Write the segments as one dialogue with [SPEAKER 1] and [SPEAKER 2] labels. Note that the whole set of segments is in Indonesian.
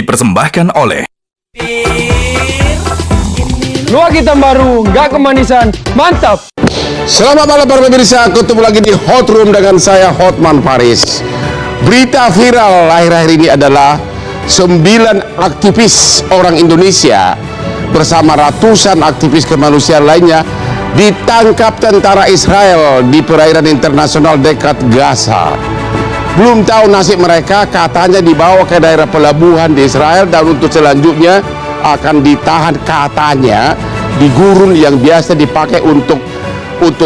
[SPEAKER 1] dipersembahkan oleh
[SPEAKER 2] Luwak hitam baru, nggak kemanisan, mantap!
[SPEAKER 3] Selamat malam para pemirsa, ketemu lagi di Hot Room dengan saya Hotman Paris. Berita viral akhir-akhir ini adalah 9 aktivis orang Indonesia bersama ratusan aktivis kemanusiaan lainnya ditangkap tentara Israel di perairan internasional dekat Gaza. Belum tahu nasib mereka, katanya dibawa ke daerah pelabuhan di Israel dan untuk selanjutnya akan ditahan, katanya di gurun yang biasa dipakai untuk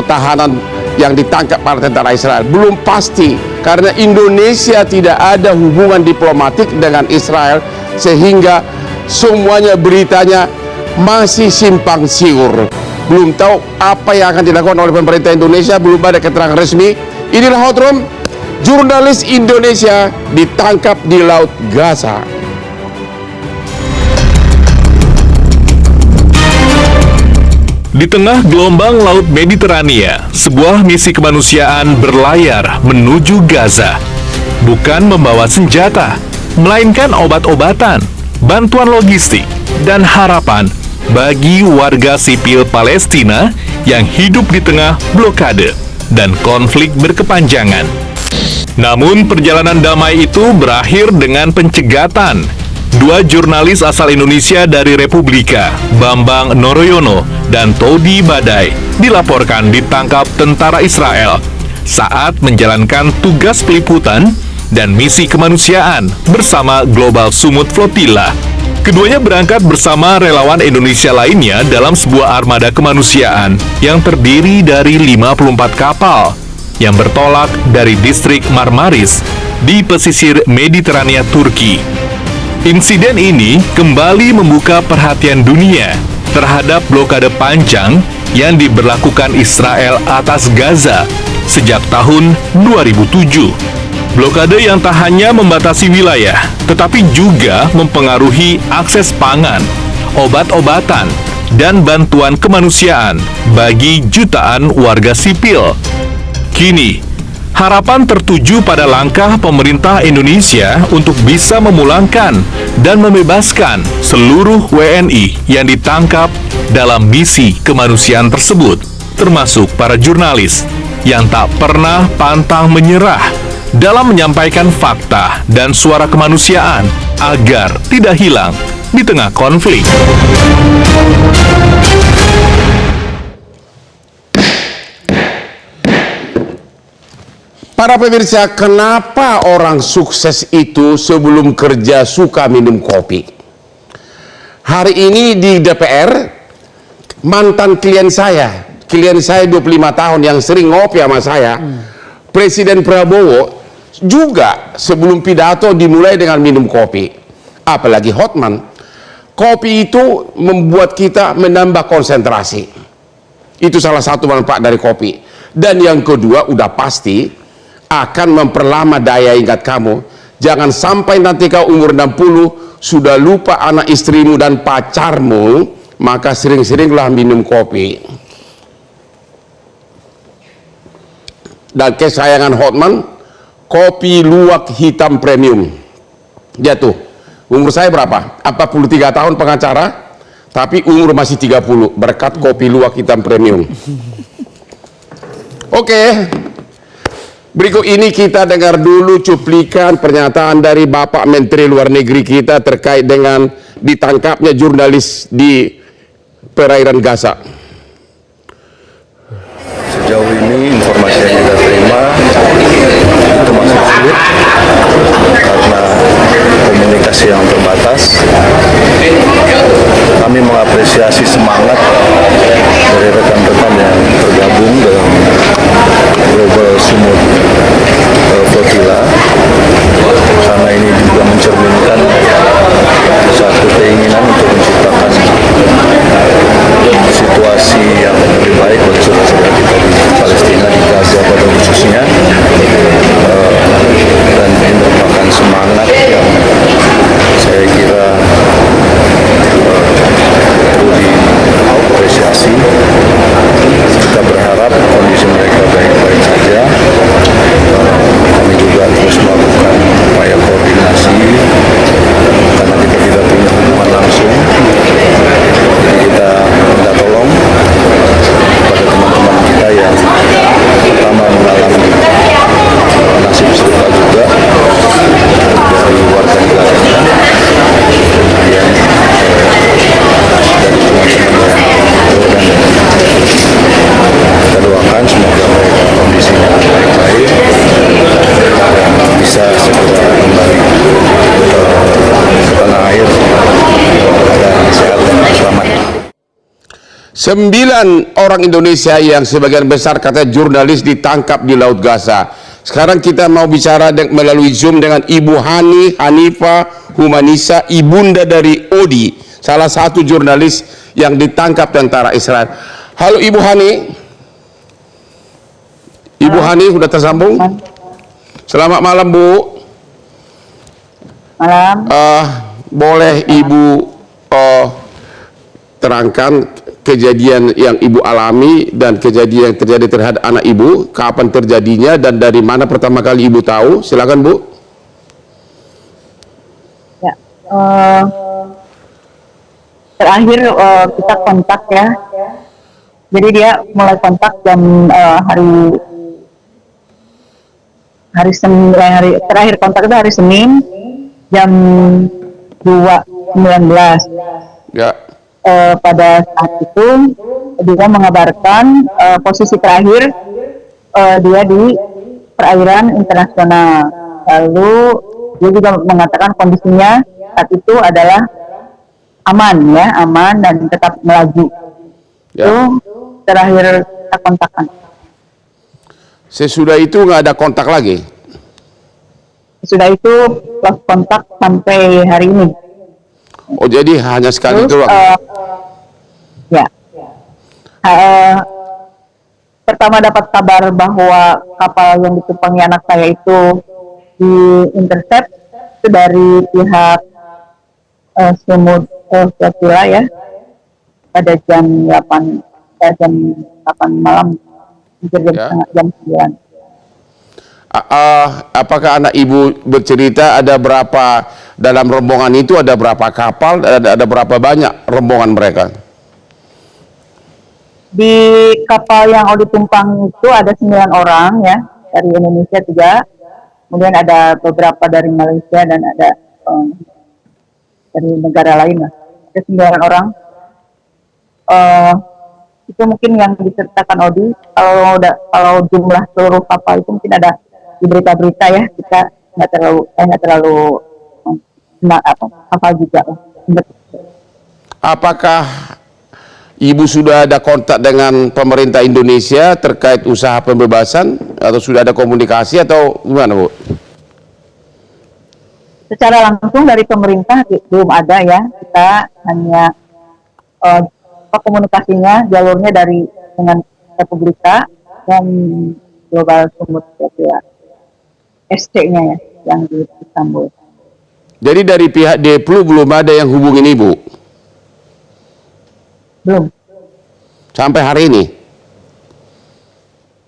[SPEAKER 3] tahanan yang ditangkap para tentara Israel. Belum pasti karena Indonesia tidak ada hubungan diplomatik dengan Israel sehingga semuanya beritanya masih simpang siur. Belum tahu apa yang akan dilakukan oleh pemerintah Indonesia, belum ada keterangan resmi. Inilah Hot Room. Jurnalis Indonesia ditangkap di Laut Gaza.
[SPEAKER 4] Di tengah gelombang Laut Mediterania, sebuah misi kemanusiaan berlayar menuju Gaza. Bukan membawa senjata, melainkan obat-obatan, bantuan logistik, dan harapan bagi warga sipil Palestina yang hidup di tengah blokade dan konflik berkepanjangan. Namun perjalanan damai itu berakhir dengan pencegatan. Dua jurnalis asal Indonesia dari Republika, Bambang Noroyono dan Todi Badai, dilaporkan ditangkap tentara Israel saat menjalankan tugas peliputan dan misi kemanusiaan bersama Global Sumut Flotilla. Keduanya berangkat bersama relawan Indonesia lainnya dalam sebuah armada kemanusiaan yang terdiri dari 54 kapal yang bertolak dari distrik Marmaris di pesisir Mediterania Turki. Insiden ini kembali membuka perhatian dunia terhadap blokade panjang yang diberlakukan Israel atas Gaza sejak tahun 2007. Blokade yang tak hanya membatasi wilayah, tetapi juga mempengaruhi akses pangan, obat-obatan, dan bantuan kemanusiaan bagi jutaan warga sipil. Kini, harapan tertuju pada langkah pemerintah Indonesia untuk bisa memulangkan dan membebaskan seluruh WNI yang ditangkap dalam misi kemanusiaan tersebut, termasuk para jurnalis yang tak pernah pantang menyerah dalam menyampaikan fakta dan suara kemanusiaan agar tidak hilang di tengah konflik.
[SPEAKER 3] Para pemirsa, kenapa orang sukses itu sebelum kerja suka minum kopi? Hari ini di DPR, mantan klien saya 25 tahun yang sering ngopi sama saya, Presiden Prabowo juga sebelum pidato dimulai dengan minum kopi. Apalagi Hotman, kopi itu membuat kita menambah konsentrasi. Itu salah satu manfaat dari kopi. Dan yang kedua, udah pasti akan memperlama daya ingat kamu. Jangan sampai nanti kau umur 60 sudah lupa anak istrimu dan pacarmu, maka sering-seringlah minum kopi. Dan kesayangan Hotman, kopi luwak hitam premium. Dia tuh, umur saya berapa? 43 tahun pengacara, tapi umur masih 30 berkat kopi luwak hitam premium. Oke. Berikut ini kita dengar dulu cuplikan pernyataan dari Bapak Menteri Luar Negeri kita terkait dengan ditangkapnya jurnalis di perairan Gaza.
[SPEAKER 5] Sejauh ini informasi yang kita terima itu masih sulit karena komunikasi yang terbatas. Kami mengapresiasi semangat dari rekan-rekan yang tergabung dalam Global Sumut Flotilla, karena ini juga mencerminkan satu keinginan untuk menciptakan situasi yang lebih baik bagi saudara-saudara kita di Palestina, di Gaza pada khususnya, dan ini merupakan semangat yang saya kira perlu diapresiasi. Kita berharap kondisi mereka baik-baik saja. Kami juga terus melakukan upaya koordinasi karena kita
[SPEAKER 3] 9 orang Indonesia yang sebagian besar katanya jurnalis ditangkap di Laut Gaza. Sekarang kita mau bicara melalui Zoom dengan Ibu Hanifah Humanisa, ibunda dari Odi, salah satu jurnalis yang ditangkap tentara Israel. Halo Ibu Hani. Ibu Hani sudah tersambung? Selamat malam Bu.
[SPEAKER 1] Malam.
[SPEAKER 3] Boleh Ibu terangkan kejadian yang Ibu alami dan kejadian yang terjadi terhadap anak Ibu, kapan terjadinya dan dari mana pertama kali Ibu tahu? Silakan Bu.
[SPEAKER 1] Ya, terakhir kita kontak ya. Jadi dia mulai kontak jam terakhir kontak itu hari Senin jam 2.19.
[SPEAKER 3] Ya.
[SPEAKER 1] Pada saat itu dia mengabarkan posisi terakhir dia di perairan internasional. Lalu dia juga mengatakan kondisinya saat itu adalah aman ya, aman dan tetap melaju.
[SPEAKER 3] Ya.
[SPEAKER 1] Itu terakhir kita kontakkan.
[SPEAKER 3] Sesudah itu nggak ada kontak lagi?
[SPEAKER 1] Sudah itu lost kontak sampai hari ini.
[SPEAKER 3] Oh, jadi hanya sekali
[SPEAKER 1] Terus,
[SPEAKER 3] doang?
[SPEAKER 1] Ya. Pertama dapat kabar bahwa kapal yang ditumpangi anak saya itu di-intercept itu dari pihak Sumut Sila ya, pada jam 8 malam, hampir jam 9.
[SPEAKER 3] Apakah anak Ibu bercerita ada berapa dalam rombongan itu, ada berapa kapal, ada berapa banyak rombongan mereka?
[SPEAKER 1] Di kapal yang ditumpang itu ada 9 orang ya, dari Indonesia 3, kemudian ada beberapa dari Malaysia dan ada dari negara lain lah. Ada 9 orang. Itu mungkin yang diceritakan Odi. Kalau jumlah seluruh kapal itu mungkin ada di berita-berita ya, kita nggak terlalu hafal juga.
[SPEAKER 3] Apakah Ibu sudah ada kontak dengan pemerintah Indonesia terkait usaha pembebasan, atau sudah ada komunikasi atau gimana Bu?
[SPEAKER 1] Secara langsung dari pemerintah belum ada ya, kita hanya komunikasinya jalurnya dengan Republika dan Global Sumut ya, SC-nya ya, yang di Istanbul.
[SPEAKER 3] Jadi dari pihak Deplu belum ada yang hubungin Ibu?
[SPEAKER 1] Belum.
[SPEAKER 3] Sampai hari ini?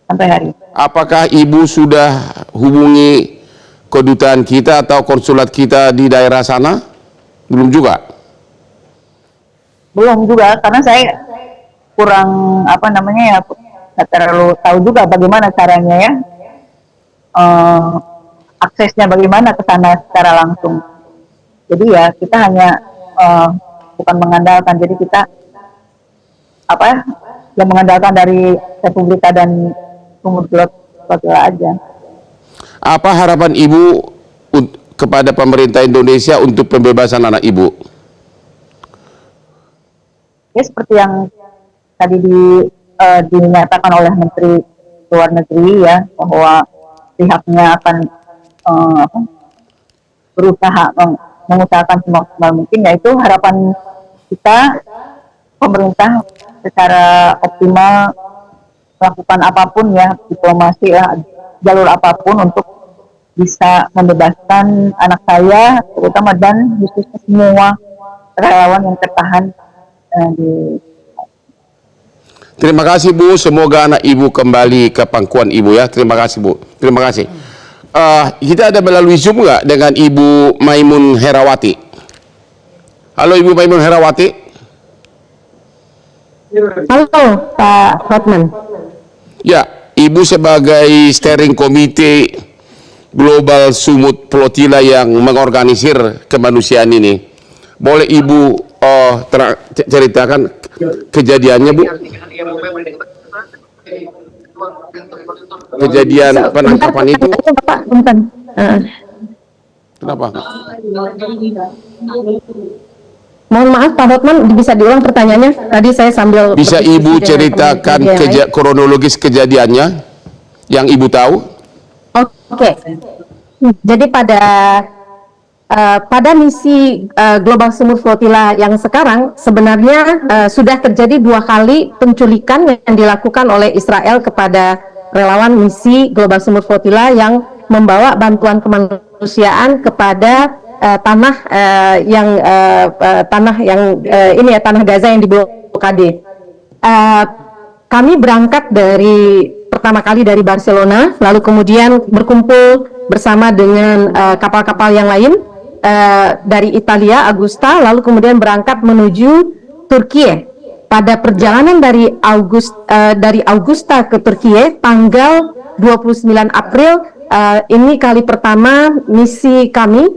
[SPEAKER 1] Sampai hari.
[SPEAKER 3] Apakah Ibu sudah hubungi kedutaan kita atau konsulat kita di daerah sana? Belum juga?
[SPEAKER 1] Belum juga, karena saya kurang nggak terlalu tahu juga bagaimana caranya ya, aksesnya bagaimana ke sana secara langsung. Jadi ya kita hanya bukan mengandalkan, jadi kita yang mengandalkan dari Republika dan Sumut Sila aja.
[SPEAKER 3] Apa harapan Ibu kepada pemerintah Indonesia untuk pembebasan anak Ibu?
[SPEAKER 1] Ya seperti yang tadi dinyatakan oleh Menteri Luar Negeri ya, bahwa pihaknya akan berusaha mengusahakan semaksimal mungkin, yaitu harapan kita pemerintah secara optimal melakukan apapun ya, diplomasi ya, jalur apapun untuk bisa membebaskan anak saya terutama dan khususnya semua relawan yang tertahan di.
[SPEAKER 3] Terima kasih Bu, semoga anak Ibu kembali ke pangkuan Ibu ya. Terima kasih Bu, terima kasih. Kita ada melalui Zoom nggak dengan Ibu Maimun Herawati? Halo Ibu Maimun Herawati.
[SPEAKER 6] Halo Pak Hotman.
[SPEAKER 3] Ya, Ibu sebagai steering komite Global Sumut Flotilla yang mengorganisir kemanusiaan ini, boleh Ibu ceritakan kejadiannya Bu? Kejadian penangkapan itu?
[SPEAKER 6] Pak, punten.
[SPEAKER 3] Kenapa?
[SPEAKER 6] Mohon maaf Pak Hotman, bisa diulang pertanyaannya? Tadi saya sambil
[SPEAKER 3] Bisa
[SPEAKER 6] berdiskusi
[SPEAKER 3] Ibu
[SPEAKER 6] dengan
[SPEAKER 3] ceritakan
[SPEAKER 6] teman-teman yang lain.
[SPEAKER 3] kronologis kejadiannya yang Ibu tahu?
[SPEAKER 6] Oke. Jadi pada misi Global Sumur Flotilla yang sekarang sebenarnya sudah terjadi 2 kali penculikan yang dilakukan oleh Israel kepada relawan misi Global Sumur Flotilla yang membawa bantuan kemanusiaan kepada tanah Gaza yang diblokade. Kami berangkat pertama kali dari Barcelona, lalu kemudian berkumpul bersama dengan kapal-kapal yang lain dari Italia, Augusta, lalu kemudian berangkat menuju Turki. Pada perjalanan dari Augusta ke Turki tanggal 29 April, ini kali pertama misi kami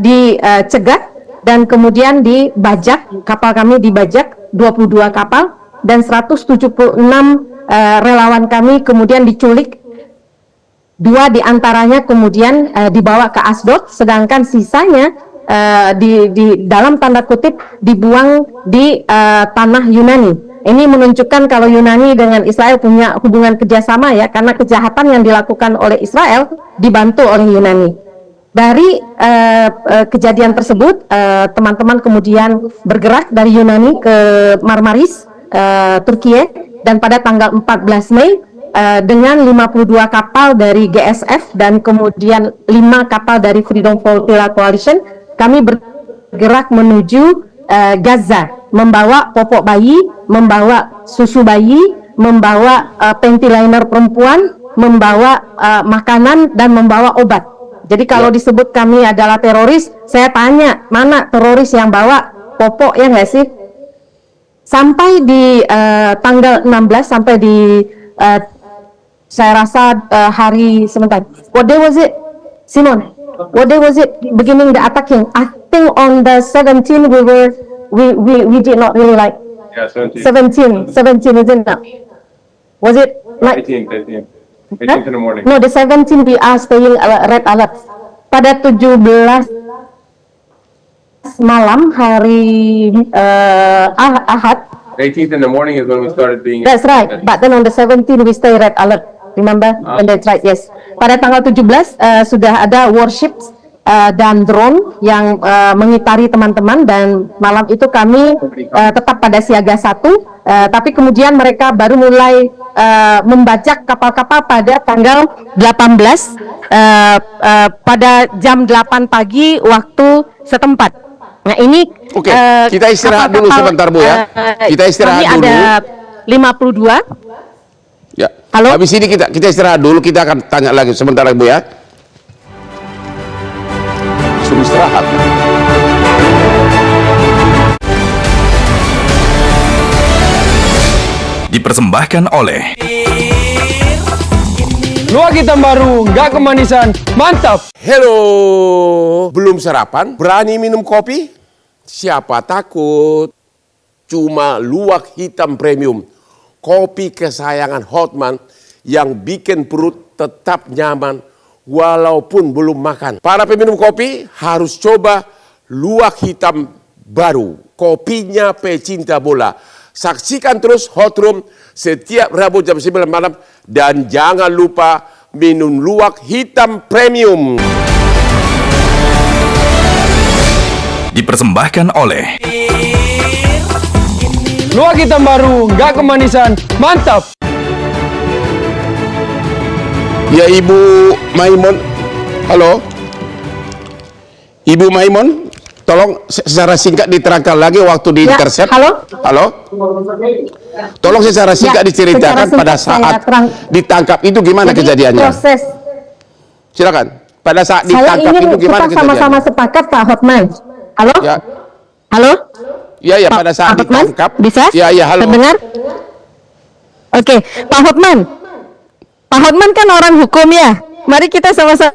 [SPEAKER 6] dicegat dan kemudian dibajak, kapal kami dibajak 22 kapal dan 176 relawan kami kemudian diculik. 2 diantaranya kemudian dibawa ke Asdod, sedangkan sisanya di dalam tanda kutip dibuang di tanah Yunani. Ini menunjukkan kalau Yunani dengan Israel punya hubungan kerjasama ya, karena kejahatan yang dilakukan oleh Israel dibantu oleh Yunani. Dari kejadian tersebut, teman-teman kemudian bergerak dari Yunani ke Marmaris, Turki, dan pada tanggal 14 Mei dengan 52 kapal dari GSF dan kemudian 5 kapal dari Freedom Flotilla Coalition, kami bergerak menuju Gaza, membawa popok bayi, membawa susu bayi, membawa panty liner perempuan, membawa makanan, dan membawa obat. Jadi kalau disebut kami adalah teroris, saya tanya, mana teroris yang bawa popok, ya nggak sih? Sampai di tanggal 16, sampai di saya rasa sebentar. What day was it, Simon? What day was it beginning the attacking? I think on the 17 we did not really like.
[SPEAKER 5] Yeah,
[SPEAKER 6] 17 isn't it? Was it like
[SPEAKER 5] 18
[SPEAKER 6] Huh?
[SPEAKER 5] in the morning.
[SPEAKER 6] No, the 17 we are staying red alert. Pada 17 malam hari Ahad.
[SPEAKER 5] 18th in the morning is when we started being.
[SPEAKER 6] That's right. But then on the 17 we stay red alert. Remember? And that's right. Yes. Pada tanggal 17 sudah ada warships dan drone yang mengitari teman-teman, dan malam itu kami tetap pada siaga 1. Tapi kemudian mereka baru mulai membajak kapal-kapal pada tanggal 18 pada jam 8 pagi waktu setempat. Nah ini
[SPEAKER 3] Oke, kita istirahat dulu sebentar Bu ya. Kita istirahat
[SPEAKER 6] kami
[SPEAKER 3] dulu.
[SPEAKER 6] ada 52.
[SPEAKER 3] Ya.
[SPEAKER 6] Halo?
[SPEAKER 3] Habis ini kita istirahat dulu, kita akan tanya lagi sebentar lagi Bu ya. Suruh istirahat.
[SPEAKER 7] Dipersembahkan oleh
[SPEAKER 2] Luwak hitam baru, nggak kemanisan, mantap.
[SPEAKER 3] Hello, belum sarapan? Berani minum kopi? Siapa takut? Cuma luwak hitam premium, kopi kesayangan Hotman yang bikin perut tetap nyaman walaupun belum makan. Para peminum kopi harus coba luwak hitam baru, kopinya pecinta bola. Saksikan terus Hot Room setiap Rabu jam 9 malam. Dan jangan lupa minum luwak hitam premium.
[SPEAKER 7] dipersembahkan oleh
[SPEAKER 2] Luwak hitam baru, nggak kemanisan, mantap.
[SPEAKER 3] Ya Ibu Maimun, halo. Ibu Maimun, tolong secara singkat diterangkan lagi waktu di
[SPEAKER 6] Ya,
[SPEAKER 3] intercept.
[SPEAKER 6] halo.
[SPEAKER 3] Halo. Tolong secara singkat
[SPEAKER 6] Ya,
[SPEAKER 3] diceritakan
[SPEAKER 6] secara
[SPEAKER 3] pada
[SPEAKER 6] singkat saya
[SPEAKER 3] saat
[SPEAKER 6] terang.
[SPEAKER 3] ditangkap itu gimana
[SPEAKER 6] Jadi,
[SPEAKER 3] kejadiannya.
[SPEAKER 6] proses
[SPEAKER 3] Silakan. Pada saat
[SPEAKER 6] saya
[SPEAKER 3] ditangkap
[SPEAKER 6] ingin
[SPEAKER 3] itu gimana
[SPEAKER 6] kita sama-sama
[SPEAKER 3] kejadiannya?
[SPEAKER 6] sepakat Pak Hotman. Halo?
[SPEAKER 3] Ya,
[SPEAKER 6] Halo?
[SPEAKER 3] ya
[SPEAKER 6] Pak-
[SPEAKER 3] pada saat
[SPEAKER 6] Pak Hotman?
[SPEAKER 3] ditangkap.
[SPEAKER 6] Bisa?
[SPEAKER 3] Ya, halo.
[SPEAKER 6] Terdengar? Oke, Pak Hotman. Pak Hotman kan orang hukum ya. Mari kita sama-sama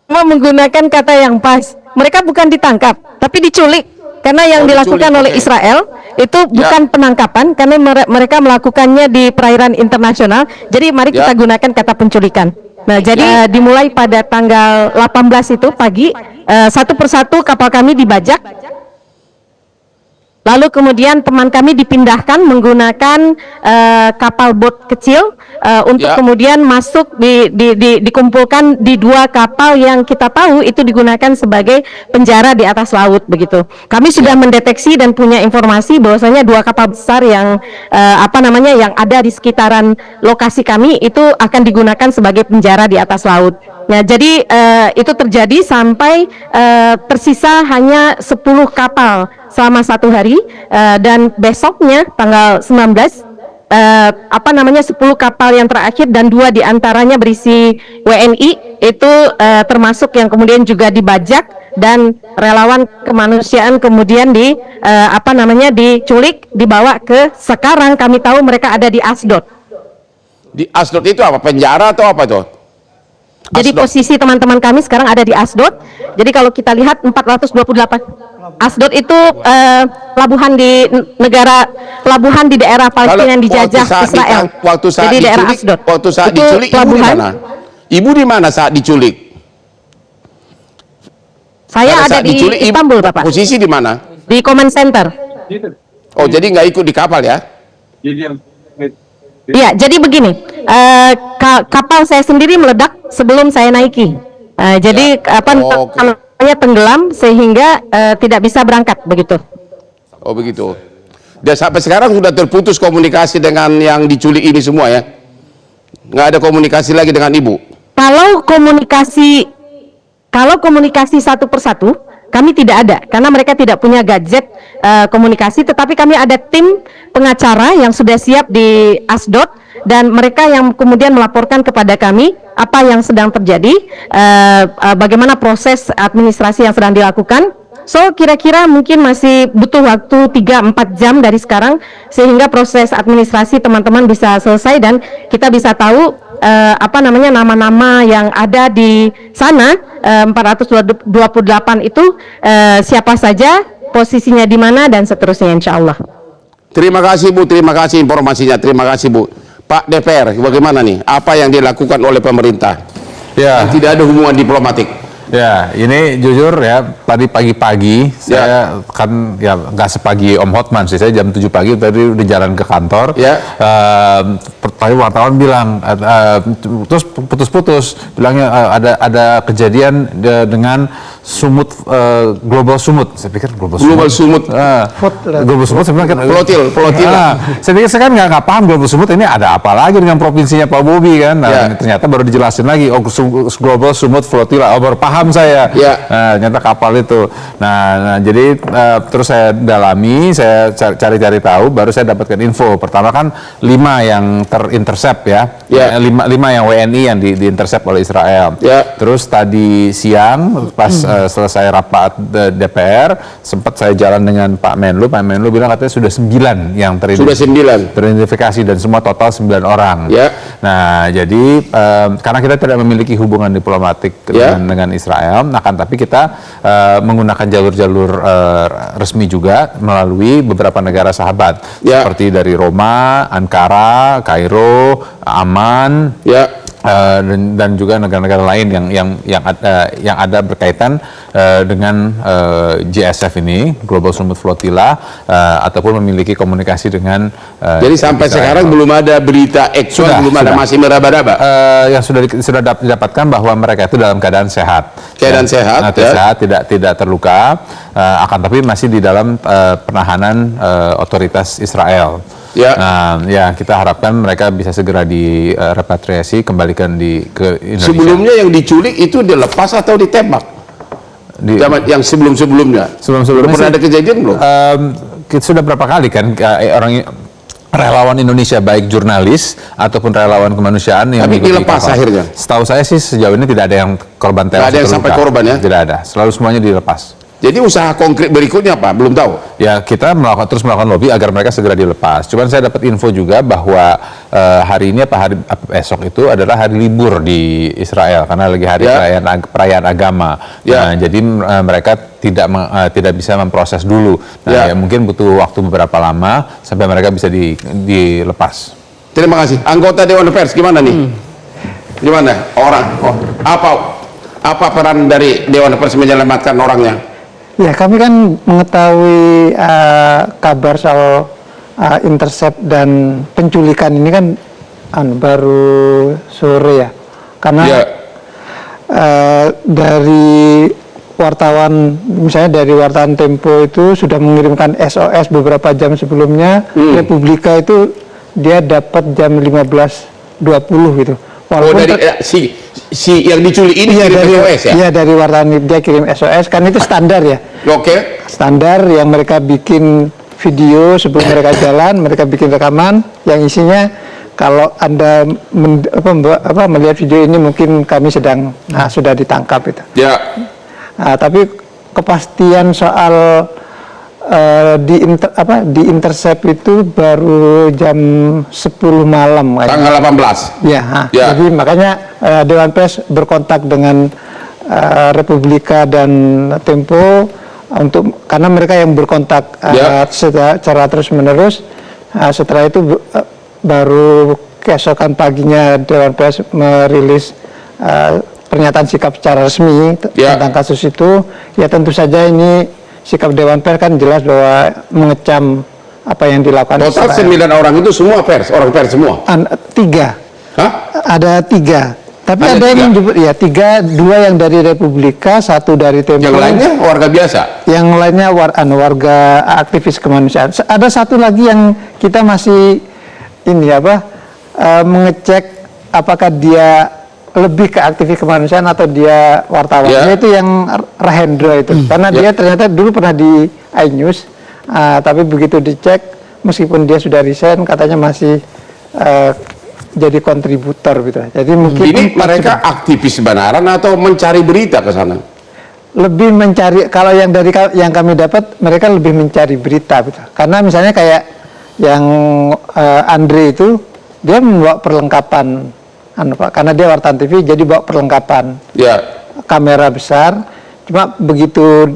[SPEAKER 6] menggunakan kata yang pas. Mereka bukan ditangkap, tapi diculik. Karena yang
[SPEAKER 3] Oh,
[SPEAKER 6] dilakukan
[SPEAKER 3] diculik,
[SPEAKER 6] oleh
[SPEAKER 3] oke.
[SPEAKER 6] Israel itu bukan penangkapan, karena mereka melakukannya di perairan internasional. Jadi mari
[SPEAKER 3] Ya.
[SPEAKER 6] kita gunakan kata penculikan. Nah, jadi dimulai pada tanggal 18 itu pagi, satu persatu kapal kami dibajak. Lalu kemudian teman kami dipindahkan menggunakan kapal bot kecil untuk kemudian masuk dikumpulkan di 2 kapal yang kita tahu itu digunakan sebagai penjara di atas laut begitu. Kami sudah mendeteksi dan punya informasi bahwasanya 2 kapal besar yang yang ada di sekitaran lokasi kami itu akan digunakan sebagai penjara di atas laut. Nah, jadi itu terjadi sampai tersisa hanya 10 kapal selama 1 hari dan besoknya tanggal 19 10 kapal yang terakhir dan 2 diantaranya berisi WNI itu termasuk yang kemudian juga dibajak dan relawan kemanusiaan kemudian diculik, dibawa ke, sekarang kami tahu mereka ada di Asdod.
[SPEAKER 3] Di Asdod itu apa? Penjara atau apa itu?
[SPEAKER 6] Jadi posisi teman-teman kami sekarang ada di Asdod. Jadi kalau kita lihat 428 Asdod itu pelabuhan di daerah Palestina yang dijajah Israel. Jadi daerah Asdod.
[SPEAKER 3] Waktu saat diculik, ibu di mana? Ibu di mana saat diculik?
[SPEAKER 6] Saya ada di Istanbul, Bapak.
[SPEAKER 3] Posisi di mana?
[SPEAKER 6] Di Command Center.
[SPEAKER 3] Oh, jadi nggak ikut di kapal ya?
[SPEAKER 6] Iya, jadi begini, kapal saya sendiri meledak sebelum saya naiki. Jadi namanya tenggelam sehingga tidak bisa berangkat begitu.
[SPEAKER 3] Oh begitu. Dan sampai sekarang sudah terputus komunikasi dengan yang diculik ini semua ya? Nggak ada komunikasi lagi dengan ibu?
[SPEAKER 6] Kalau komunikasi satu persatu kami tidak ada, karena mereka tidak punya gadget komunikasi, tetapi kami ada tim pengacara yang sudah siap di Asdod dan mereka yang kemudian melaporkan kepada kami apa yang sedang terjadi, bagaimana proses administrasi yang sedang dilakukan. So kira-kira mungkin masih butuh waktu 3-4 jam dari sekarang sehingga proses administrasi teman-teman bisa selesai dan kita bisa tahu nama-nama yang ada di sana 428 itu siapa saja, posisinya di mana dan seterusnya, insya Allah.
[SPEAKER 3] Terima kasih Bu, terima kasih informasinya, terima kasih Bu. Pak DPR, bagaimana nih? Apa yang dilakukan oleh pemerintah?
[SPEAKER 8] Ya.
[SPEAKER 3] Yang tidak ada hubungan diplomatik.
[SPEAKER 8] Ya, ini jujur ya, tadi pagi-pagi saya kan ya nggak sepagi Om Hotman sih, saya jam 7 pagi tadi udah jalan ke kantor.
[SPEAKER 3] Ya.
[SPEAKER 8] Tadi wartawan bilang terus putus-putus, bilangnya ada kejadian dengan sumut, global sumut. Saya pikir global sumut. Global sumut saya bilang kan flotil. Saya pikir saya kan nggak paham global sumut ini ada apa lagi dengan provinsinya Pak Bobi kan. Nah, ternyata baru dijelasin lagi, oh global sumut flotilla, oh baru paham saya. Ternyata kapal itu. Nah jadi terus saya dalami, saya cari-cari tahu, baru saya dapatkan info. Pertama kan 5 yang terintercept ya. 5 yang WNI yang diintercept oleh Israel. Terus tadi siang pas selesai rapat DPR, sempat saya jalan dengan Pak Menlu bilang katanya sudah 9 yang teridentifikasi dan semua total 9 orang. Nah jadi karena kita tidak memiliki hubungan diplomatik dengan Israel, tapi kita menggunakan jalur-jalur resmi juga melalui beberapa negara sahabat seperti dari Roma, Ankara, Kairo, Amman, dan juga negara-negara lain yang ada berkaitan dengan GSF ini, Global Sumut Flotilla, ataupun memiliki komunikasi dengan
[SPEAKER 3] jadi sampai
[SPEAKER 8] Israel.
[SPEAKER 3] Sekarang belum ada berita aktual, masih meraba-raba.
[SPEAKER 8] Yang sudah didapatkan bahwa mereka itu dalam keadaan sehat. Sehat, tidak terluka, akan tapi masih di dalam penahanan otoritas Israel. Kita harapkan mereka bisa segera direpatriasi, kembalikan ke Indonesia.
[SPEAKER 3] Sebelumnya yang diculik itu dilepas atau ditembak? Yang sebelumnya pernah ada kejadian belum?
[SPEAKER 8] Sudah berapa kali kan orang relawan Indonesia, baik jurnalis ataupun relawan kemanusiaan yang
[SPEAKER 3] dilepas akhirnya.
[SPEAKER 8] Setahu saya sih sejauh ini tidak ada yang korban tewas.
[SPEAKER 3] Tidak ada yang sampai korban ya?
[SPEAKER 8] Tidak ada, selalu semuanya dilepas.
[SPEAKER 3] Jadi usaha konkret berikutnya apa? Belum tahu.
[SPEAKER 8] Ya, kita terus melakukan lobby agar mereka segera dilepas. Cuman saya dapat info juga bahwa hari ini esok itu adalah hari libur di Israel karena lagi hari perayaan agama. Nah, jadi mereka tidak bisa memproses dulu. Nah, mungkin butuh waktu beberapa lama sampai mereka bisa dilepas.
[SPEAKER 3] Terima kasih. Anggota Dewan Pers gimana nih? Gimana? Apa peran dari Dewan Pers menyelamatkan orangnya?
[SPEAKER 9] Ya, kami kan mengetahui kabar soal intercept dan penculikan ini kan baru sore ya, karena dari wartawan, misalnya dari wartawan Tempo itu sudah mengirimkan SOS beberapa jam sebelumnya. Republika itu dia dapat jam 15.20 gitu. Walaupun
[SPEAKER 3] dari si yang diculik ini kirim SOS ya?
[SPEAKER 9] Iya, dari wartawan dia kirim SOS, kan itu standar ya.
[SPEAKER 3] Oke.
[SPEAKER 9] Standar yang mereka bikin video sebelum mereka jalan, mereka bikin rekaman yang isinya kalau Anda melihat video ini mungkin kami sedang sudah ditangkap itu.
[SPEAKER 3] Ya.
[SPEAKER 9] Nah, tapi kepastian soal di intercept itu baru jam 10 malam kayaknya.
[SPEAKER 3] Tanggal 18.
[SPEAKER 9] Ya, jadi makanya Dewan Pers berkontak dengan Republika dan Tempo karena mereka yang berkontak secara terus-menerus. Setelah itu baru keesokan paginya Dewan Pers merilis pernyataan sikap secara resmi tentang kasus itu. Ya tentu saja ini sikap Dewan Pers kan jelas bahwa mengecam apa yang dilakukan.
[SPEAKER 3] Total 9 orang itu semua pers, orang pers semua?
[SPEAKER 9] 3.
[SPEAKER 3] Hah?
[SPEAKER 9] Ada 3. Tapi ada yang menyebut, ya 3, 2 yang dari Republika, 1 dari Tempo.
[SPEAKER 3] Yang lainnya warga biasa?
[SPEAKER 9] Yang lainnya warga aktivis kemanusiaan. Ada 1 lagi yang kita masih mengecek apakah dia lebih ke aktivis kemanusiaan atau dia wartawan, yaitu yang Rahendra itu, karena dia ternyata dulu pernah di iNews, tapi begitu dicek meskipun dia sudah resign katanya masih jadi kontributor gitu. Jadi mungkin
[SPEAKER 3] ini mereka aktivis kebenaran atau mencari berita ke sana?
[SPEAKER 9] Lebih mencari, kalau yang dari yang kami dapat mereka lebih mencari berita gitu. Karena misalnya kayak yang Andre itu dia membawa perlengkapan karena dia wartawan TV, jadi bawa perlengkapan kamera besar. Cuma begitu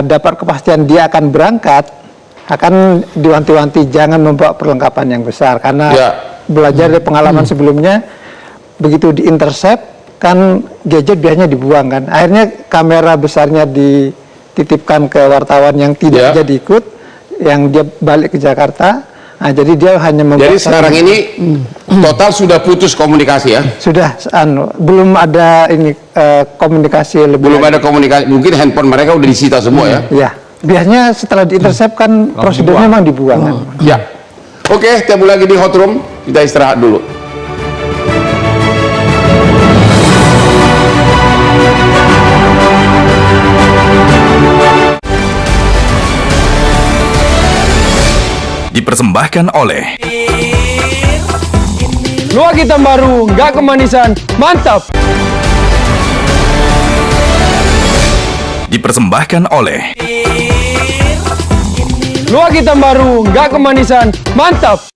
[SPEAKER 9] dapat kepastian dia akan berangkat, akan diwanti-wanti jangan membawa perlengkapan yang besar karena belajar dari pengalaman sebelumnya, begitu diintercept kan gadget biasanya dibuang kan. Akhirnya kamera besarnya dititipkan ke wartawan yang tidak jadi ikut, yang dia balik ke Jakarta. Nah, jadi dia hanya membawa. Jadi
[SPEAKER 3] sekarang ini total sudah putus komunikasi ya?
[SPEAKER 9] Sudah, belum ada komunikasi lebih. Belum
[SPEAKER 3] ada komunikasi, mungkin handphone mereka udah disita semua ya?
[SPEAKER 9] Ya, biasanya setelah diintercept kan prosedurnya memang dibuang. Kan?
[SPEAKER 3] Ya, oke, ketemu lagi di Hot Room, kita istirahat dulu.
[SPEAKER 7] Dipersembahkan oleh
[SPEAKER 2] Luak hitam baru, nggak kemanisan, mantap.
[SPEAKER 7] Dipersembahkan oleh
[SPEAKER 2] Luak hitam baru, nggak kemanisan, mantap.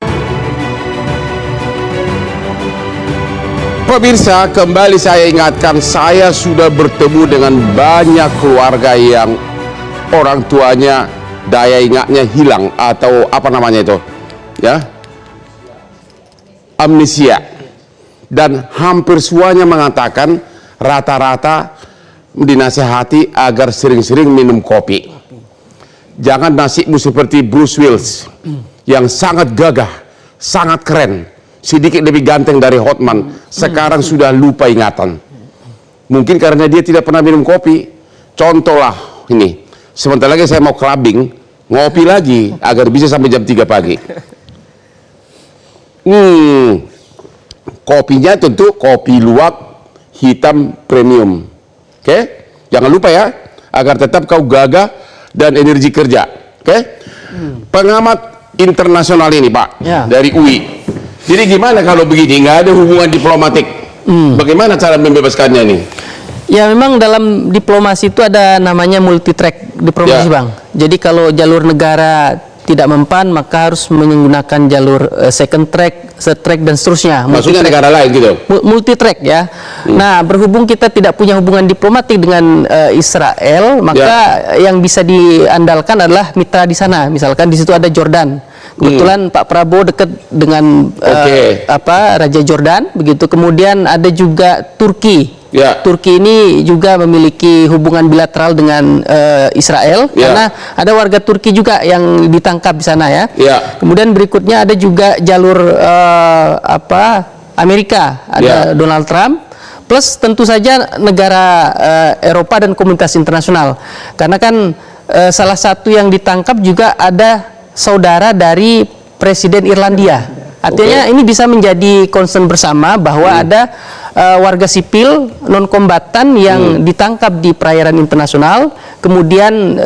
[SPEAKER 3] Pemirsa, kembali saya ingatkan, saya sudah bertemu dengan banyak keluarga yang orang tuanya daya ingatnya hilang atau apa namanya itu, amnesia, dan hampir semuanya mengatakan rata-rata dinasihati agar sering-sering minum kopi. Jangan nasibmu seperti Bruce Willis yang sangat gagah, sangat keren, sedikit lebih ganteng dari Hotman, sekarang sudah lupa ingatan. Mungkin karena dia tidak pernah minum kopi. Contohlah ini, sebentar lagi saya mau clubbing, ngopi lagi agar bisa sampai jam 3 pagi. Kopinya tentu kopi luwak hitam premium. Oke? Jangan lupa ya, agar tetap kau gagah dan energi kerja. Oke? Pengamat internasional ini Pak, dari UI. Jadi gimana kalau begini, nggak ada hubungan diplomatik? Bagaimana cara membebaskannya nih?
[SPEAKER 10] Ya memang dalam diplomasi itu ada namanya multi track diplomasi Bang. Jadi kalau jalur negara tidak mempan maka harus menggunakan jalur second track, third track dan seterusnya.
[SPEAKER 3] Maksudnya negara lain gitu?
[SPEAKER 10] Multi track ya. Nah berhubung kita tidak punya hubungan diplomatik dengan Israel, maka yang bisa diandalkan adalah mitra di sana. Misalkan di situ ada Jordan. Kebetulan Pak Prabowo dekat dengan Raja Jordan, begitu. Kemudian ada juga Turki.
[SPEAKER 3] Ya.
[SPEAKER 10] Turki ini juga memiliki hubungan bilateral dengan Israel karena ada warga Turki juga yang ditangkap di sana ya. Kemudian berikutnya ada juga jalur Amerika, ada Donald Trump, plus tentu saja negara Eropa dan komunitas internasional. Karena kan salah satu yang ditangkap juga ada saudara dari Presiden Irlandia. Artinya ini bisa menjadi concern bersama bahwa ada warga sipil non-kombatan yang ditangkap di perairan internasional, kemudian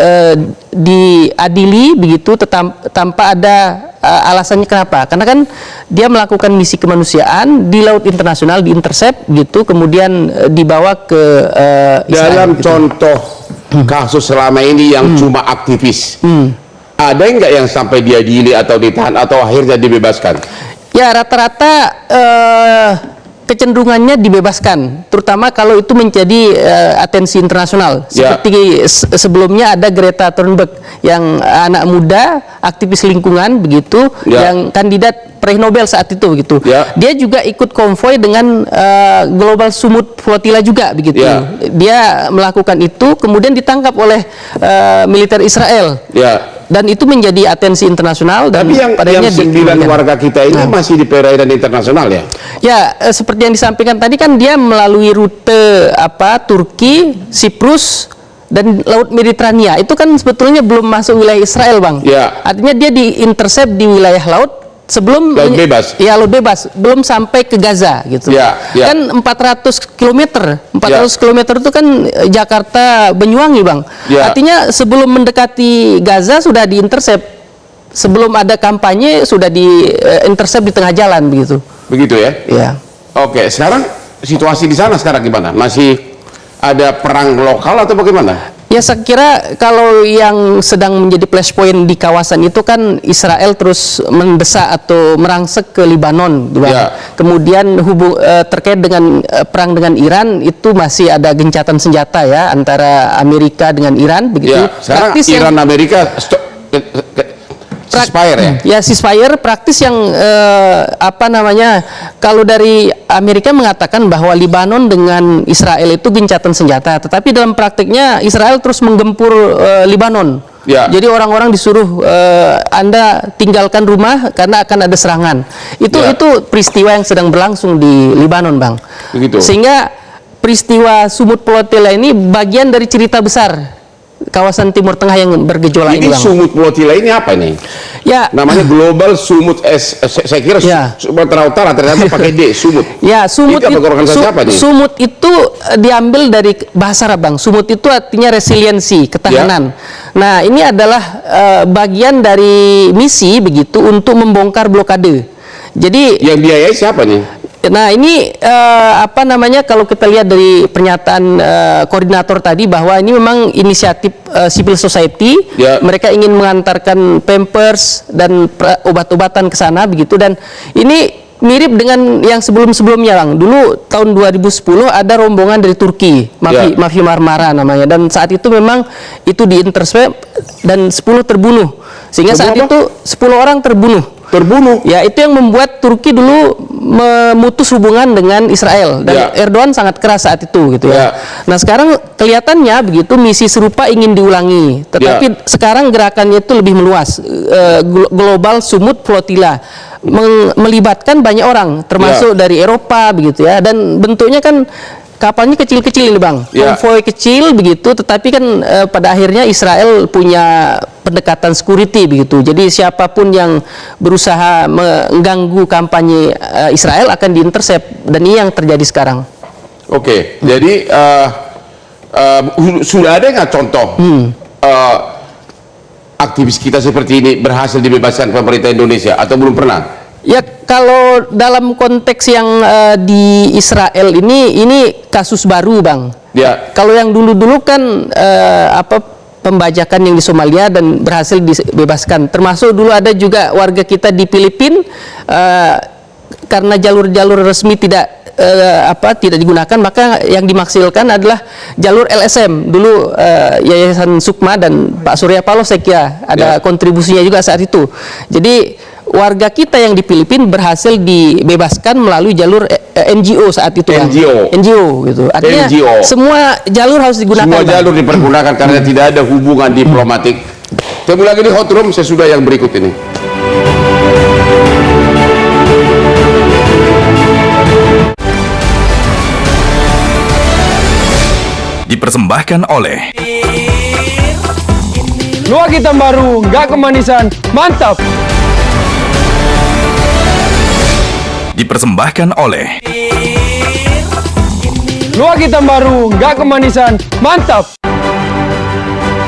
[SPEAKER 10] diadili begitu tanpa ada alasannya kenapa. Karena kan dia melakukan misi kemanusiaan di laut internasional, di-intercept gitu, kemudian dibawa ke Israel.
[SPEAKER 3] Dalam
[SPEAKER 10] gitu.
[SPEAKER 3] contoh kasus selama ini yang cuma aktivis, ada nggak yang sampai diadili atau ditahan atau akhirnya dibebaskan?
[SPEAKER 10] Ya rata-rata kecenderungannya dibebaskan, terutama kalau itu menjadi atensi internasional. Seperti sebelumnya ada Greta Thunberg yang anak muda, aktivis lingkungan begitu, yang kandidat peraih Nobel saat itu begitu. Dia juga ikut konvoy dengan Global Sumut Flotilla juga begitu. Dia melakukan itu, kemudian ditangkap oleh militer Israel. Dan itu menjadi atensi internasional. Dan
[SPEAKER 3] tapi yang 9 warga kita ini masih di perairan internasional ya?
[SPEAKER 10] Ya, seperti yang disampaikan tadi kan dia melalui rute Turki, Siprus, dan Laut Mediterania. Itu kan sebetulnya belum masuk wilayah Israel, Bang. Artinya dia di-intercept di wilayah laut sebelum
[SPEAKER 3] laut bebas.
[SPEAKER 10] Ya, laut bebas, belum sampai ke Gaza gitu. Kan 400 km. 400 km itu kan Jakarta Banyuwangi, Bang. Artinya sebelum mendekati Gaza sudah di-intercept. Sebelum ada kampanye sudah di-intercept di tengah jalan begitu.
[SPEAKER 3] Begitu ya?
[SPEAKER 10] Iya.
[SPEAKER 3] Oke, sekarang situasi di sana sekarang gimana? Masih ada perang lokal atau bagaimana?
[SPEAKER 10] Ya, saya kira kalau yang sedang menjadi flashpoint di kawasan itu kan Israel terus mendesak atau merangsek ke Libanon, kemudian terkait dengan perang dengan Iran itu masih ada gencatan senjata ya antara Amerika dengan Iran begitu.
[SPEAKER 3] Sekarang Iran Amerika ceasefire ya?
[SPEAKER 10] Ya, ceasefire praktis yang kalau dari Amerika mengatakan bahwa Libanon dengan Israel itu gencatan senjata, tetapi dalam praktiknya Israel terus menggempur Libanon. Jadi orang-orang disuruh Anda tinggalkan rumah karena akan ada serangan. Itu peristiwa yang sedang berlangsung di Libanon, Bang.
[SPEAKER 3] Begitu.
[SPEAKER 10] Sehingga peristiwa Sumut Flotilla ini bagian dari cerita besar kawasan Timur Tengah yang bergejolak ini, Bang.
[SPEAKER 3] Sumut Flotilla ini apa nih?
[SPEAKER 10] Ya,
[SPEAKER 3] namanya Global Sumut saya kira Sumatera Utara ternyata pakai D, Sumut.
[SPEAKER 10] Ya, Sumut Sumut itu diambil dari bahasa Arab, Bang. Sumut itu artinya resiliensi, ketahanan. Nah, ini adalah bagian dari misi begitu untuk membongkar blokade. Jadi
[SPEAKER 3] yang biayai siapa nih?
[SPEAKER 10] Nah, ini kalau kita lihat dari pernyataan koordinator tadi bahwa ini memang inisiatif civil society, mereka ingin mengantarkan pampers dan obat-obatan ke sana begitu, dan ini mirip dengan yang sebelum-sebelumnya, Bang. Dulu tahun 2010 ada rombongan dari Turki, Mafia Marmara namanya, dan saat itu memang itu di-intercept dan 10 terbunuh. Sehingga saat itu 10 orang terbunuh. Ya, itu yang membuat Turki dulu memutus hubungan dengan Israel, dan Erdogan sangat keras saat itu gitu ya. Nah, sekarang kelihatannya begitu misi serupa ingin diulangi, tetapi sekarang gerakannya itu lebih meluas. Global Sumut Flotilla melibatkan banyak orang termasuk dari Eropa begitu ya, dan bentuknya kan kapalnya kecil-kecil ini, Bang, konvoy kecil begitu, tetapi kan pada akhirnya Israel punya pendekatan security begitu. Jadi siapapun yang berusaha mengganggu kampanye Israel akan diintercept, dan ini yang terjadi sekarang.
[SPEAKER 3] Oke, jadi sudah ada nggak contoh aktivis kita seperti ini berhasil dibebaskan pemerintah Indonesia atau belum pernah?
[SPEAKER 10] Ya, kalau dalam konteks yang di Israel ini kasus baru, Bang. Kalau yang dulu-dulu kan pembajakan yang di Somalia dan berhasil dibebaskan. Termasuk dulu ada juga warga kita di Filipina karena jalur-jalur resmi tidak digunakan, maka yang dimaksimalkan adalah jalur LSM. Dulu Yayasan Sukma dan Pak Surya Paloh saya kira ada kontribusinya juga saat itu. Jadi warga kita yang di Filipina berhasil dibebaskan melalui jalur NGO saat itu. NGO gitu. Artinya semua jalur harus digunakan.
[SPEAKER 3] Semua jalur dipergunakan karena tidak ada hubungan diplomatik. Temu lagi di Hot Room sesudah yang berikut ini.
[SPEAKER 7] Dipersembahkan oleh
[SPEAKER 2] Luak hitam baru, nggak kemanisan, mantap.
[SPEAKER 7] Dipersembahkan oleh
[SPEAKER 2] Luak hitam baru, nggak kemanisan, mantap.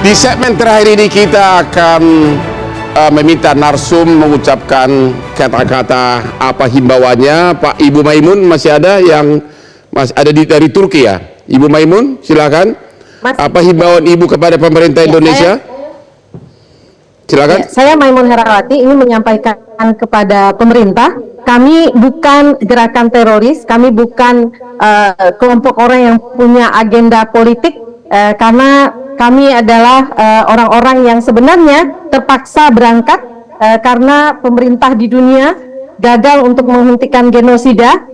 [SPEAKER 3] Di segmen terakhir ini kita akan meminta narsum mengucapkan kata-kata apa himbauannya. Pak Ibu Maimun masih ada yang ada dari Turki ya? Ibu Maimun, silakan. Apa himbauan Ibu kepada pemerintah Indonesia? Silakan.
[SPEAKER 6] Saya Maimun Herawati ingin menyampaikan kepada pemerintah, kami bukan gerakan teroris, kami bukan kelompok orang yang punya agenda politik, karena kami adalah orang-orang yang sebenarnya terpaksa berangkat karena pemerintah di dunia gagal untuk menghentikan genosida.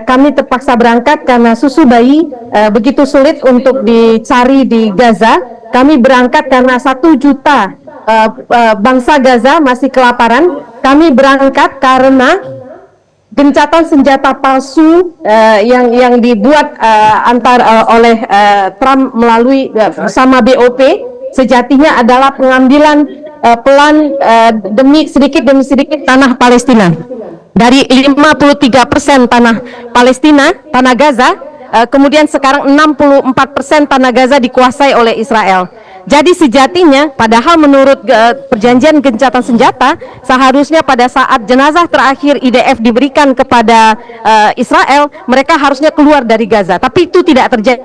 [SPEAKER 6] Kami terpaksa berangkat karena susu bayi begitu sulit untuk dicari di Gaza. Kami berangkat karena 1 juta bangsa Gaza masih kelaparan. Kami berangkat karena gencatan senjata palsu yang dibuat oleh Trump melalui bersama BOP sejatinya adalah pengambilan pelan sedikit demi sedikit tanah Palestina. Dari 53% tanah Palestina, tanah Gaza, kemudian sekarang 64% tanah Gaza dikuasai oleh Israel. Jadi sejatinya, padahal menurut perjanjian gencatan senjata, seharusnya pada saat jenazah terakhir IDF diberikan kepada Israel, mereka harusnya keluar dari Gaza. Tapi itu tidak terjadi.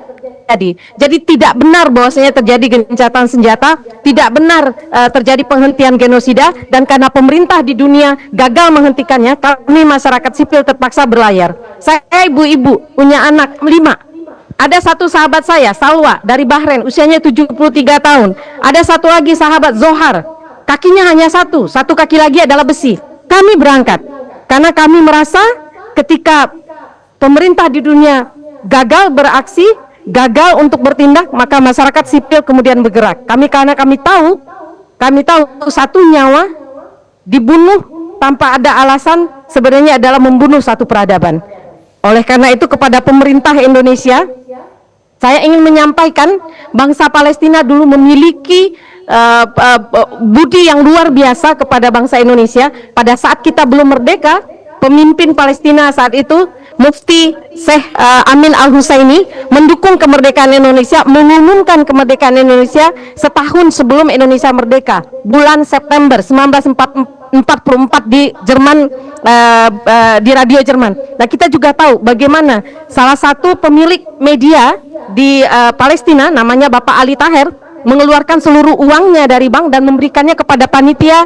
[SPEAKER 6] Jadi tidak benar bahwasanya terjadi gencatan senjata, tidak benar terjadi penghentian genosida, dan karena pemerintah di dunia gagal menghentikannya, kami masyarakat sipil terpaksa berlayar. Saya ibu-ibu punya anak 5. Ada satu sahabat saya, Salwa, dari Bahrain, usianya 73 tahun. Ada satu lagi sahabat, Zohar, kakinya hanya satu kaki lagi adalah besi. Kami berangkat karena kami merasa ketika pemerintah di dunia gagal beraksi, gagal untuk bertindak, maka masyarakat sipil kemudian bergerak. Karena kami tahu satu nyawa dibunuh tanpa ada alasan sebenarnya adalah membunuh satu peradaban. Oleh karena itu kepada pemerintah Indonesia, saya ingin menyampaikan bangsa Palestina dulu memiliki budi yang luar biasa kepada bangsa Indonesia. Pada saat kita belum merdeka, pemimpin Palestina saat itu Mufti Syekh Amin Al-Husaini mendukung kemerdekaan Indonesia, mengumumkan kemerdekaan Indonesia setahun sebelum Indonesia merdeka, bulan September 1944 di Jerman, di radio Jerman. Nah, kita juga tahu bagaimana salah satu pemilik media di Palestina, namanya Bapak Ali Taher, mengeluarkan seluruh uangnya dari bank dan memberikannya kepada panitia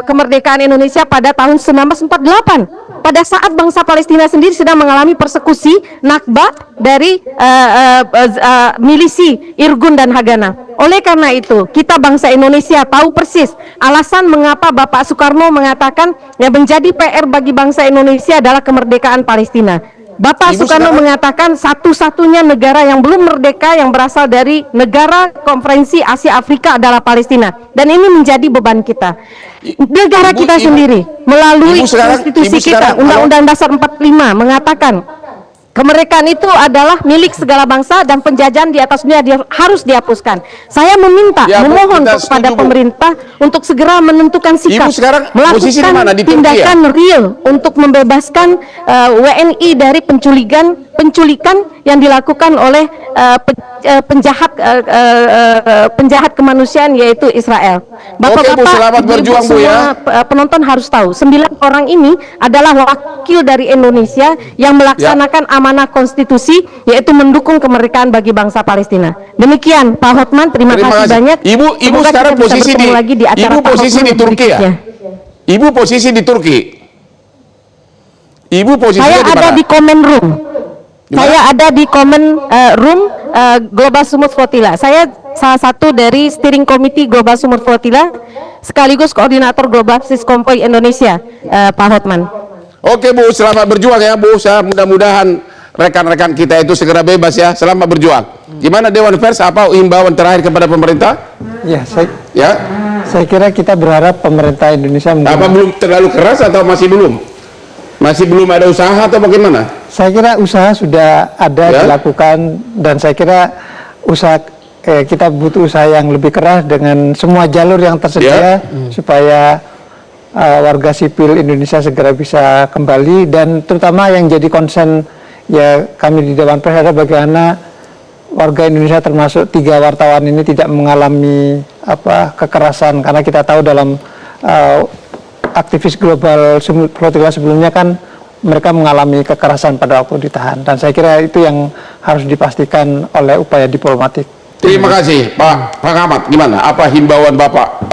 [SPEAKER 6] kemerdekaan Indonesia pada tahun 1948. Pada saat bangsa Palestina sendiri sedang mengalami persekusi Nakba dari milisi Irgun dan Hagana. Oleh karena itu, kita bangsa Indonesia tahu persis alasan mengapa Bapak Soekarno mengatakan yang menjadi PR bagi bangsa Indonesia adalah kemerdekaan Palestina. Bapak Soekarno mengatakan satu-satunya negara yang belum merdeka yang berasal dari negara konferensi Asia Afrika adalah Palestina, dan ini menjadi beban kita. Negara kita sendiri melalui konstitusi kita, Undang-Undang Dasar 45 mengatakan kemerdekaan itu adalah milik segala bangsa dan penjajahan di atas dunia harus dihapuskan. Saya memohon kepada pemerintah untuk segera menentukan sikap, melakukan tindakan real untuk membebaskan WNI dari penculikan yang dilakukan oleh penjahat kemanusiaan, yaitu Israel. Bapak-bapak, ibu-ibu semua penonton harus tahu, 9 orang ini adalah wakil dari Indonesia yang melaksanakan amanah konstitusi, yaitu mendukung kemerdekaan bagi bangsa Palestina. Demikian Pak Hotman, terima kasih banyak.
[SPEAKER 3] Ibu sekarang posisi di Turki ya? Ibu posisi di Turki. Ibu posisinya
[SPEAKER 6] saya ada di Command Room. Saya ada di Command Room Global Sumut Flotilla. Saya salah satu dari Steering Committee Global Sumur Flotilla sekaligus koordinator Global Siskonvoy Indonesia, Pak Hotman.
[SPEAKER 3] Oke Bu, selamat berjuang ya Bu. Mudah-mudahan rekan-rekan kita itu segera bebas ya. Selamat berjuang. Gimana Dewan Pers, apa himbauan terakhir kepada pemerintah?
[SPEAKER 9] Ya,
[SPEAKER 3] Ya.
[SPEAKER 9] saya kira kita berharap pemerintah Indonesia
[SPEAKER 3] Apa belum terlalu keras atau masih belum? Masih belum ada usaha atau bagaimana?
[SPEAKER 9] Saya kira usaha sudah ada dilakukan, dan saya kira usaha kita butuh usaha yang lebih keras dengan semua jalur yang tersedia supaya warga sipil Indonesia segera bisa kembali, dan terutama yang jadi concern ya kami di Dewan Pers adalah bagaimana warga Indonesia termasuk 3 wartawan ini tidak mengalami kekerasan, karena kita tahu dalam aktivis global Flotilla sebelumnya kan mereka mengalami kekerasan pada waktu ditahan, dan saya kira itu yang harus dipastikan oleh upaya diplomatik.
[SPEAKER 3] Terima kasih Pak Ahmad. Gimana? Apa himbauan Bapak?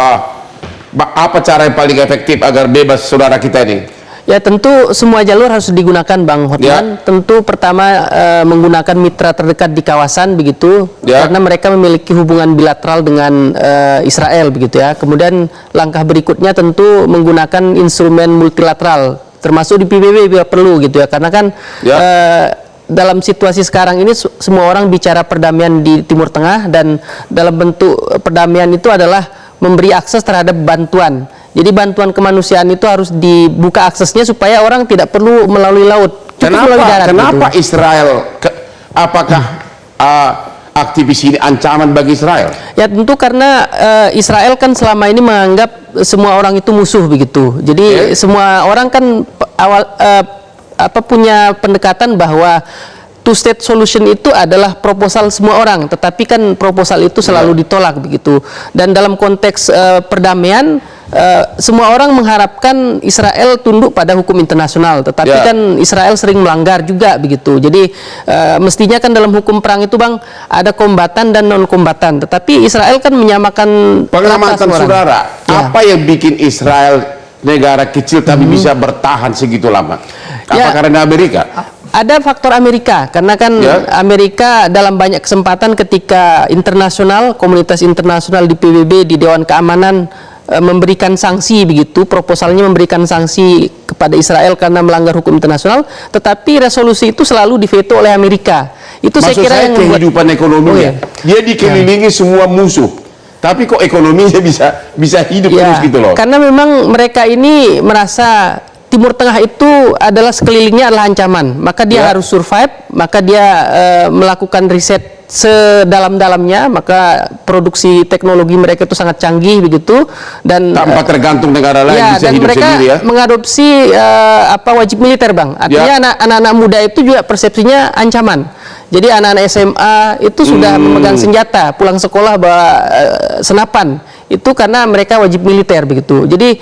[SPEAKER 3] Apa cara yang paling efektif agar bebas saudara kita ini?
[SPEAKER 10] Ya tentu semua jalur harus digunakan Bang Hotman. Tentu pertama menggunakan mitra terdekat di kawasan begitu, karena mereka memiliki hubungan bilateral dengan Israel begitu ya. Kemudian langkah berikutnya tentu menggunakan instrumen multilateral, termasuk di PBB bila perlu gitu ya, karena kan dalam situasi sekarang ini semua orang bicara perdamaian di Timur Tengah, dan dalam bentuk perdamaian itu adalah memberi akses terhadap bantuan. Jadi bantuan kemanusiaan itu harus dibuka aksesnya supaya orang tidak perlu melalui laut.
[SPEAKER 3] Kenapa Israel? Apakah aktivis ini ancaman bagi Israel?
[SPEAKER 10] Ya tentu karena Israel kan selama ini menganggap semua orang itu musuh begitu. Jadi semua orang kan punya pendekatan bahwa two-state solution itu adalah proposal semua orang, tetapi kan proposal itu selalu ditolak begitu. Dan dalam konteks perdamaian, semua orang mengharapkan Israel tunduk pada hukum internasional, tetapi kan Israel sering melanggar juga begitu. Jadi mestinya kan dalam hukum perang itu Bang ada kombatan dan non kombatan, tetapi Israel kan menyamakan.
[SPEAKER 3] Pengamatan saudara, apa yang bikin Israel negara kecil tapi bisa bertahan segitu lama? Apa karena Amerika?
[SPEAKER 10] Ada faktor Amerika, karena kan Amerika dalam banyak kesempatan ketika komunitas internasional di PBB, di Dewan Keamanan memberikan sanksi begitu, proposalnya memberikan sanksi kepada Israel karena melanggar hukum internasional, tetapi resolusi itu selalu diveto oleh Amerika. Itu saya kira yang
[SPEAKER 3] kehidupan ekonominya. Dia dikelilingi semua musuh, tapi kok ekonominya bisa hidup terus gitu loh.
[SPEAKER 10] Karena memang mereka ini merasa Timur Tengah itu adalah sekelilingnya adalah ancaman, maka dia harus survive, maka dia melakukan riset sedalam-dalamnya, maka produksi teknologi mereka itu sangat canggih begitu, dan
[SPEAKER 3] tanpa tergantung negara lain, bisa
[SPEAKER 10] dan
[SPEAKER 3] hidup
[SPEAKER 10] mereka
[SPEAKER 3] sendiri ya.
[SPEAKER 10] Mengadopsi wajib militer Bang, artinya anak-anak muda itu juga persepsinya ancaman. Jadi anak-anak SMA itu sudah memegang senjata, pulang sekolah bawa senapan, itu karena mereka wajib militer begitu. Jadi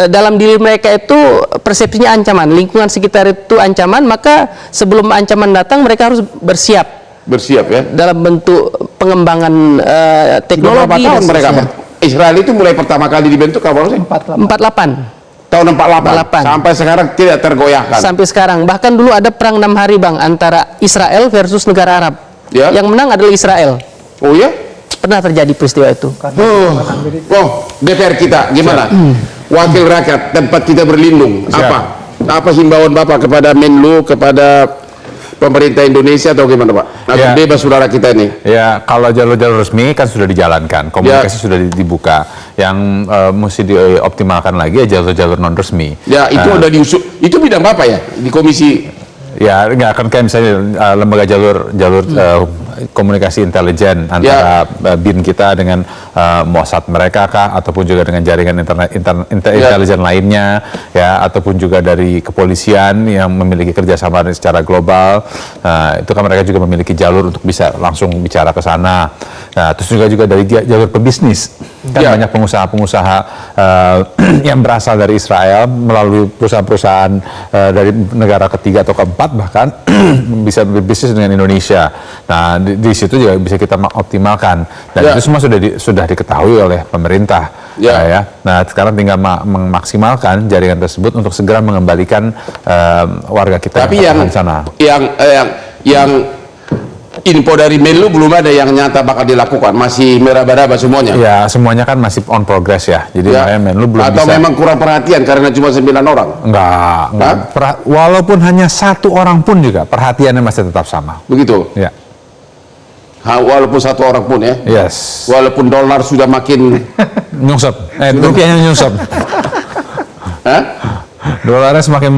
[SPEAKER 10] dalam diri mereka itu persepsinya ancaman, lingkungan sekitar itu ancaman, maka sebelum ancaman datang mereka harus bersiap
[SPEAKER 3] ya
[SPEAKER 10] dalam bentuk pengembangan teknologi.
[SPEAKER 3] Berapa tahun mereka? Israel itu mulai pertama kali dibentuk kapan sih?
[SPEAKER 10] 48.
[SPEAKER 3] Tahun 48 sampai sekarang tidak tergoyahkan.
[SPEAKER 10] Sampai sekarang, bahkan dulu ada perang 6 hari Bang antara Israel versus negara Arab. Yang menang adalah Israel.
[SPEAKER 3] Oh ya?
[SPEAKER 10] Pernah terjadi peristiwa itu.
[SPEAKER 3] DPR kita gimana? Wakil rakyat, tempat kita berlindung. Apa himbauan Bapak kepada Menlu, kepada pemerintah Indonesia atau gimana Pak? Agar bebas saudara kita ini.
[SPEAKER 8] Ya, kalau jalur-jalur resmi kan sudah dijalankan, komunikasi sudah dibuka. Yang mesti dioptimalkan lagi ya jalur-jalur non resmi.
[SPEAKER 3] Ya, itu udah diusut. Itu bidang Bapak ya di komisi?
[SPEAKER 8] Ya, nggak akan kayak misalnya lembaga jalur komunikasi intelijen antara BIN kita dengan Mossad mereka kah, ataupun juga dengan jaringan intelijen lainnya ya, ataupun juga dari kepolisian yang memiliki kerjasama secara global. Itu kan mereka juga memiliki jalur untuk bisa langsung bicara ke sana. Terus juga dari jalur pebisnis kan banyak pengusaha-pengusaha yang berasal dari Israel melalui perusahaan-perusahaan dari negara ketiga atau keempat bahkan bisa berbisnis dengan Indonesia. Nah, di situ juga bisa kita optimalkan, dan itu semua sudah diketahui oleh pemerintah. Nah, sekarang tinggal memaksimalkan jaringan tersebut untuk segera mengembalikan warga kita
[SPEAKER 3] tapi yang
[SPEAKER 8] di sana.
[SPEAKER 3] Yang info dari Menlu belum ada yang nyata bakal dilakukan, masih meraba-raba semuanya.
[SPEAKER 8] Ya, semuanya kan masih on progress ya. Jadi makanya Menlu belum
[SPEAKER 3] atau
[SPEAKER 8] bisa.
[SPEAKER 3] memang kurang perhatian karena cuma 9 orang?
[SPEAKER 8] Enggak. Walaupun hanya 1 orang pun juga perhatiannya masih tetap sama.
[SPEAKER 3] Begitu?
[SPEAKER 8] Ya.
[SPEAKER 3] Walaupun 1 orang pun ya?
[SPEAKER 8] Yes.
[SPEAKER 3] Walaupun dolar sudah makin
[SPEAKER 8] nyungsep, rupiahnya nyungsep.
[SPEAKER 3] Hah?
[SPEAKER 8] Dolarnya semakin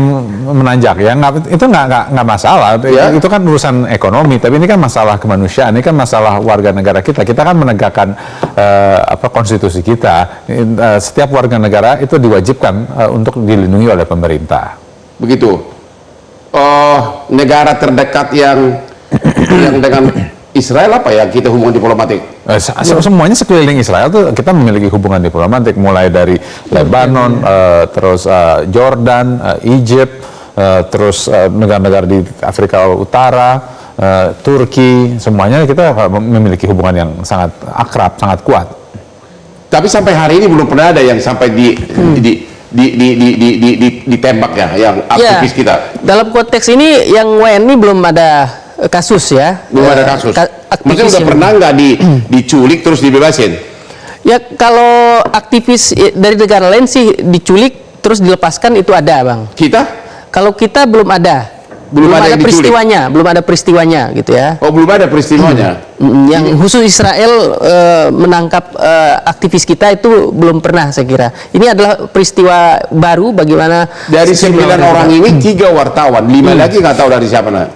[SPEAKER 8] menanjak ya, itu nggak masalah.
[SPEAKER 3] Ya.
[SPEAKER 8] Itu kan urusan ekonomi, tapi ini kan masalah kemanusiaan, ini kan masalah warga negara kita. Kita kan menegakkan konstitusi kita. Setiap warga negara itu diwajibkan untuk dilindungi oleh pemerintah.
[SPEAKER 3] Begitu. Negara terdekat yang dengan Israel apa ya kita hubungan diplomatik?
[SPEAKER 8] Semuanya sekeliling Israel tuh kita memiliki hubungan diplomatik, mulai dari Lebanon, terus Jordan, Egypt, terus negara-negara di Afrika Utara, Turki, semuanya kita memiliki hubungan yang sangat akrab, sangat kuat.
[SPEAKER 3] Tapi sampai hari ini belum pernah ada yang sampai ditembak ya, yang aktivis kita.
[SPEAKER 10] Dalam konteks ini yang WNI belum ada kasus ya.
[SPEAKER 3] Belum ada kasus. Maksudnya udah pernah nggak diculik terus dibebasin?
[SPEAKER 10] Ya kalau aktivis dari negara lain sih diculik terus dilepaskan itu ada, Bang.
[SPEAKER 3] Kita?
[SPEAKER 10] Kalau kita belum ada.
[SPEAKER 3] Belum ada
[SPEAKER 10] peristiwanya gitu ya.
[SPEAKER 3] Oh, belum ada peristiwanya.
[SPEAKER 10] Yang khusus Israel menangkap aktivis kita itu belum pernah saya kira. Ini adalah peristiwa baru bagaimana
[SPEAKER 3] dari 9 orang ini 3 wartawan, 5 lagi nggak tahu dari siapa nah.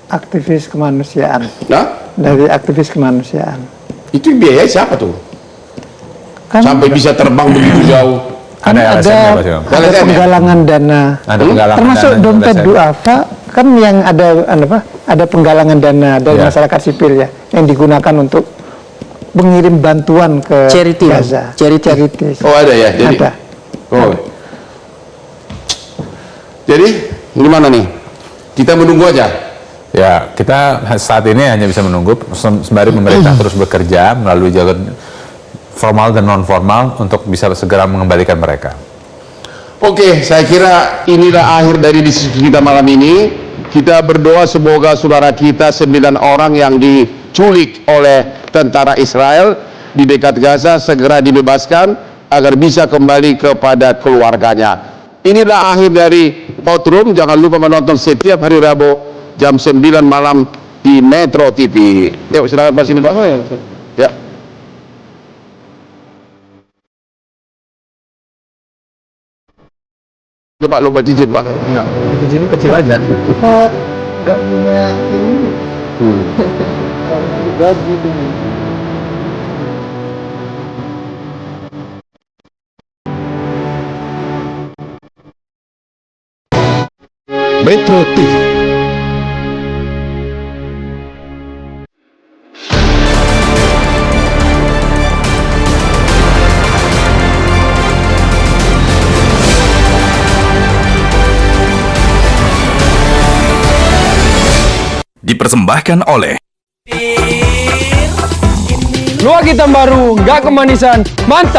[SPEAKER 9] Aktivis kemanusiaan.
[SPEAKER 3] Nah?
[SPEAKER 9] Dari aktivis kemanusiaan.
[SPEAKER 3] Itu biaya siapa tuh?
[SPEAKER 9] Kan
[SPEAKER 3] sampai bisa terbang begitu jauh.
[SPEAKER 9] Kan ada penggalangan dana. Termasuk dompet duafa kan yang ada penggalangan dana dari masyarakat sipil ya yang digunakan untuk mengirim bantuan ke Gaza. Charity.
[SPEAKER 3] Oh ada ya? Jadi,
[SPEAKER 9] ada.
[SPEAKER 3] Oh. Jadi gimana nih? Kita menunggu aja.
[SPEAKER 8] Ya, kita saat ini hanya bisa menunggu sembari pemerintah terus bekerja melalui jalur formal dan non formal untuk bisa segera mengembalikan mereka.
[SPEAKER 3] Oke, saya kira inilah akhir dari diskusi kita malam ini. Kita berdoa semoga saudara kita 9 orang yang diculik oleh tentara Israel di dekat Gaza segera dibebaskan agar bisa kembali kepada keluarganya. Inilah akhir dari Hot Room. Jangan lupa menonton setiap hari Rabu jam 9 malam di Metro TV. Yuk, silakan Pak Simin Pak. Ya. Coba lupa cincin Pak. Enggak, cincin kecil aja. Enggak punya ini. Gaji dulu. Metro TV.
[SPEAKER 7] Dipersembahkan oleh
[SPEAKER 2] Luak hitam baru, nggak kemanisan, mantap!